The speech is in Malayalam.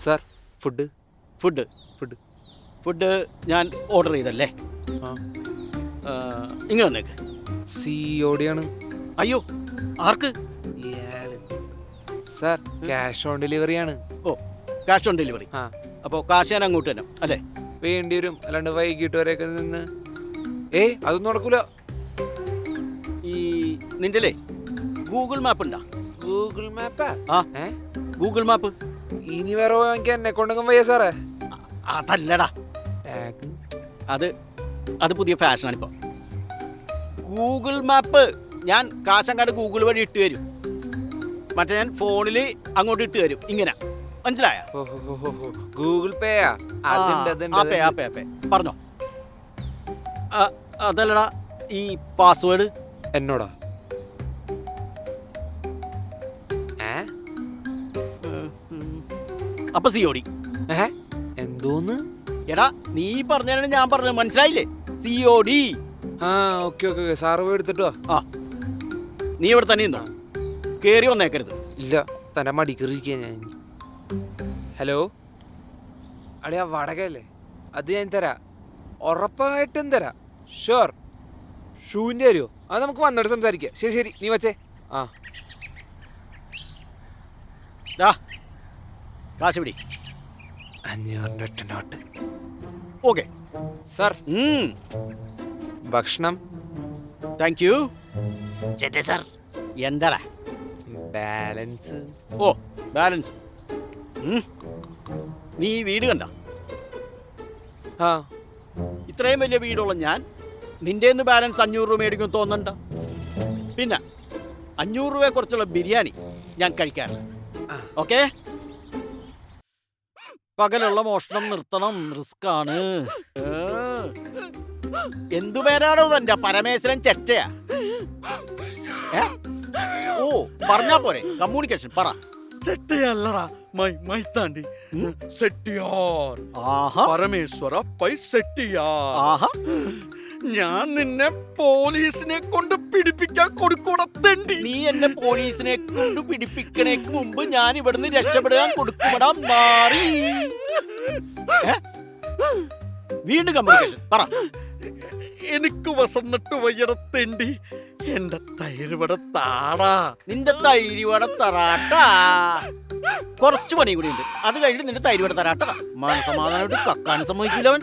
Sir food food food food ഞാൻ ഓർഡർ ചെയ്തല്ലേ? ഇങ്ങനെ വന്നേക്ക്. COD ആണ്. അയ്യോ, ആർക്ക്? സാർ ക്യാഷ് ഓൺ ഡെലിവറി ആണ്. ഓ, ക്യാഷ് ഓൺ ഡെലിവറി. ആ, അപ്പോൾ കാശ് ഞാൻ അങ്ങോട്ട് തന്നെ അല്ലേ? വേണ്ടി വരും, അല്ലാണ്ട് വൈകിട്ട് വരെയൊക്കെ നിന്ന് അതൊന്നും നടക്കൂല. ഈ നിന്റെ ഗൂഗിൾ മാപ്പ് ഉണ്ടാ? ഗൂഗിൾ മാപ്പാ? ആ, ഗൂഗിൾ മാപ്പ്. ഇനി വേറെ എനിക്ക് എന്നെ കൊണ്ടെങ്കിൽ വയ്യ സാറേ. അതല്ലടാ, അത് പുതിയ ഫാഷനാണിപ്പോ. ഗൂഗിൾ മാപ്പ് ഞാൻ കാശങ്ങാട് ഗൂഗിൾ വഴി ഇട്ട് തരും. മറ്റേ ഞാൻ ഫോണിൽ അങ്ങോട്ട് ഇട്ട് തരും. ഇങ്ങനെ മനസ്സിലായ? ഗൂഗിൾ പേയാ? പറഞ്ഞോ. അതല്ലടാ, ഈ പാസ്വേഡ് എന്നോടാ? അപ്പൊ COD. എന്തോന്ന്? എടാ, നീ പറഞ്ഞാണ് ഞാൻ പറഞ്ഞത്, മനസ്സിലായില്ലേ? COD. ഓക്കെ ഓക്കെ, സാറ് പോയി എടുത്തിട്ടോ. ആ, നീ ഇവിടെ തന്നെ ഇരുന്നോ, കേറി വന്നേക്കരുത്. ഇല്ല, തന്നെ മടിക്കറിയിരിക്കുക ഞാൻ. ഹലോ അളിയാ, വടകല്ലേ? അത് ഞാൻ തരാം, ഉറപ്പായിട്ടും തരാം. ഷുവർ. ഷൂവിൻ്റെ തരുമോ? അത് നമുക്ക് വന്നിട്ട് സംസാരിക്കാം. ശരി ശരി, നീ വച്ചേ. കാശ് പിടി. 500 ഒറ്റ നോട്ട്. Okay sir. ഭക്ഷണം? Thank you. സാർ എന്താടാ? ബാലൻസ്. ഓ, ബാലൻസ്. നീ വീട് കണ്ട? ഇത്രയും വലിയ വീടുള്ള ഞാൻ നിന്റെ ബാലൻസ് 500 രൂപ മേടിക്കും തോന്നണ്ട. പിന്നെ 500 രൂപയെ കുറിച്ചുള്ള ബിരിയാണി ഞാൻ കഴിക്കാറില്ല. ഓക്കെ? പകലുള്ള മോഷണം നിർത്തണം, റിസ്ക് ആണ്. എന്തു പേരാണോ തന്റെ? പരമേശ്വരൻ ചെറ്റയാ? ഓ, പറഞ്ഞാ പോരെ, കമ്മ്യൂണിക്കേഷൻ പറ. ചെറ്റയല്ലടാ, മൈത്താണ്ടി സെട്ടിയാർ. പരമേശ്വര പൈ സെട്ടിയാർ. ഞാൻ നിന്നെ പോലീസിനെ കൊണ്ട് പിടിപ്പിക്കാൻ കൊടുക്കൂടത്തേണ്ടി. നീ എന്നെ പോലീസിനെ കൊണ്ട് പിടിപ്പിക്കണേക്ക് മുമ്പ് ഞാൻ ഇവിടുന്ന് രക്ഷപ്പെടാൻ കൊടുക്കുമടാ മാറി. വീണ്ടും കമ്മ്യൂണിക്കേഷൻ പറ. എനിക്ക് വസന്നിട്ട് വയ്യടത്തേണ്ടി എന്റെ തൈരുവട താടാ. നിന്റെ തൈരുവട തറാട്ടാ. കുറച്ചു പണി കൂടി ഉണ്ട്, അത് കഴിഞ്ഞിട്ട് നിന്റെ തൈരുവട തരാട്ടാ. മനസമാധാനമായിട്ട് കക്കാനും സമ്മതിക്കില്ല അവൻ.